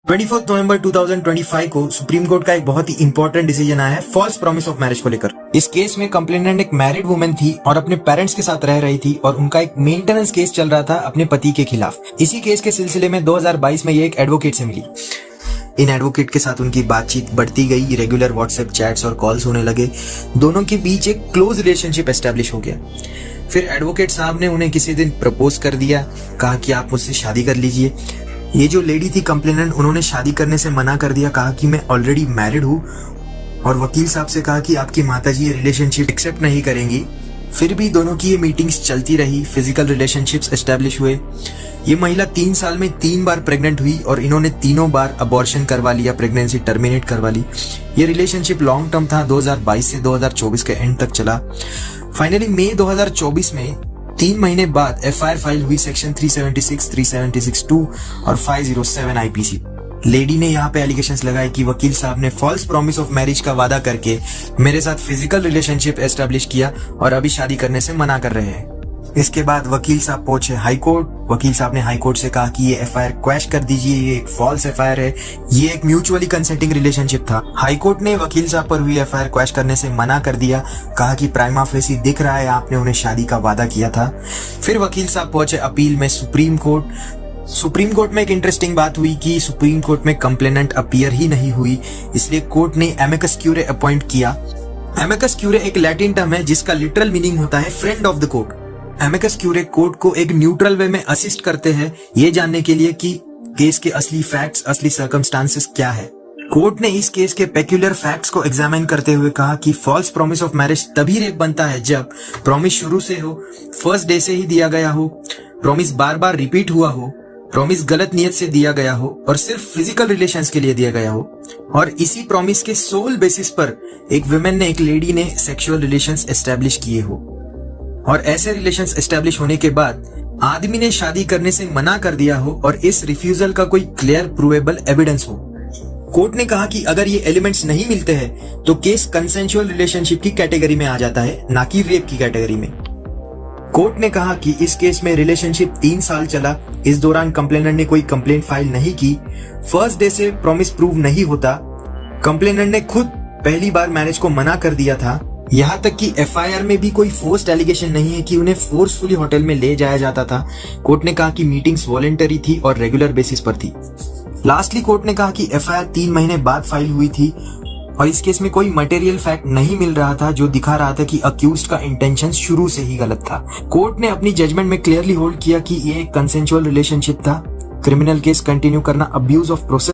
24 नवंबर 2025 को supreme court का एक बहुत ही इंपॉर्टेंट डिसीजन आया है फॉल्स प्रॉमिस ऑफ मैरिज को लेकर। इस केस में कंप्लेनेंट एक मैरिड वुमेन थी और अपने पेरेंट्स के साथ रह रही थी और उनका एक मेंटेनेंस केस चल रहा था अपने पति के खिलाफ। इसी केस के सिलसिले में 2022 में ये एक एडवोकेट से मिली। इन एडवोकेट के साथ उनकी बातचीत बढ़ती गई, रेगुलर व्हाट्सएप चैट्स और कॉल्स होने लगे। दोनों के बीच एक क्लोज रिलेशनशिप एस्टेब्लिश हो गया। फिर एडवोकेट साहब ने उन्हें किसी दिन प्रपोज कर दिया, कहा कि आप मुझसे शादी कर लीजिए। ये जो लेडी थी कंप्लेनेंट, उन्होंने शादी करने से मना कर दिया, कहा कि मैं ऑलरेडी मैरिड हूँ और वकील साहब से कहा कि आपकी माताजी ये रिलेशनशिप एक्सेप्ट नहीं करेंगी। फिर भी दोनों की ये मीटिंग्स चलती रही, फिजिकल रिलेशनशिप्स एस्टेब्लिश हुए। ये महिला 3 साल में 3 बार प्रेग्नेंट हुई और इन्होंने तीनों बार अबॉर्शन करवा लिया, प्रेगनेंसी टर्मिनेट करवा ली। ये रिलेशनशिप लॉन्ग टर्म था, 2022 से 2024 के एंड तक चला। फाइनली मई 2024 में 3 महीने बाद एफआईआर फाइल हुई सेक्शन 376, 376(2) और 507 आईपीसी। लेडी ने यहाँ पे एलिगेशंस लगाए कि वकील साहब ने फॉल्स प्रॉमिस ऑफ मैरिज का वादा करके मेरे साथ फिजिकल रिलेशनशिप एस्टेब्लिश किया और अभी शादी करने से मना कर रहे हैं। इसके बाद वकील साहब पहुंचे हाई कोर्ट। वकील साहब ने हाई कोर्ट से कहा कि ये एफआईआर क्वैश कर दीजिए, ये एक फॉल्स एफआईआर है, ये एक म्यूचुअली कंसेंटिंग रिलेशनशिप था। हाई कोर्ट ने वकील साहब पर हुई एफआईआर क्वैश करने से मना कर दिया, कहा कि प्राइमा फेसी दिख रहा है आपने उन्हें शादी का वादा किया था। फिर वकील साहब पहुंचे अपील में सुप्रीम कोर्ट। सुप्रीम कोर्ट में एक इंटरेस्टिंग बात हुई कि सुप्रीम कोर्ट में कंप्लेनेंट अपीयर ही नहीं हुई, इसलिए कोर्ट ने एमिकस क्यूरे अपॉइंट किया। एमिकस क्यूरे एक लैटिन टर्म है जिसका लिटरल मीनिंग होता है friend of the court. Amicus curiae court को एक न्यूट्रल वे में असिस्ट करते हैं, ये जानने के लिए कि केस के असली फैक्ट्स, असली सर्कमस्टांसेस क्या है। कोर्ट ने इस केस के पेक्यूलर फैक्ट्स को एग्जामिन करते हुए कहा कि फॉल्स प्रॉमिस ऑफ मैरिज तभी रेप बनता है जब प्रॉमिस शुरू से हो, फर्स्ट डे से ही दिया गया हो, प्रॉमिस बार बार रिपीट हुआ हो, प्रॉमिस गलत नियत से दिया गया हो और सिर्फ फिजिकल रिलेशंस के लिए दिया गया हो, और इसी प्रॉमिस के सोल बेसिस पर एक वुमेन ने, एक लेडी ने सेक्सुअल रिलेशंस एस्टेब्लिश किए हो और ऐसे रिलेशंस एस्टेब्लिश होने के बाद आदमी ने शादी करने से मना कर दिया हो और इस रिफ्यूजल का कोई क्लियर प्रूवेबल एविडेंस हो। कोर्ट ने कहा कि अगर ये एलिमेंट्स नहीं मिलते हैं तो केस कंसेंशुअल रिलेशनशिप की कैटेगरी में आ जाता है, ना कि रेप की कैटेगरी में। कोर्ट ने कहा कि इस केस में रिलेशनशिप 3 साल चला, इस दौरान कंप्लेनेंट ने कोई कंप्लेंट फाइल नहीं की, फर्स्ट डे से प्रॉमिस प्रूव नहीं होता, कंप्लेनेंट ने खुद पहली बार मैरिज को मना कर दिया था, यहाँ तक कि एफआईआर में भी कोई फोर्स्ड एलिगेशन नहीं है कि उन्हें फोर्सफुली होटल में ले जाया जाता था। कोर्ट ने कहा कि मीटिंग्स वॉलंटरी थी और रेगुलर बेसिस पर थी। लास्टली कोर्ट ने कहा कि एफआईआर 3 महीने बाद फाइल हुई थी और इस केस में कोई मटेरियल फैक्ट नहीं मिल रहा था जो दिखा रहा था कि अक्यूज्ड का इंटेंशन शुरू से ही गलत था। कोर्ट ने अपनी जजमेंट में क्लियरली होल्ड किया कि ये एक कंसेंशुअल रिलेशनशिप था। क्रिमिनल केस कंटिन्यू करना अब्यूज ऑफ प्रोसेस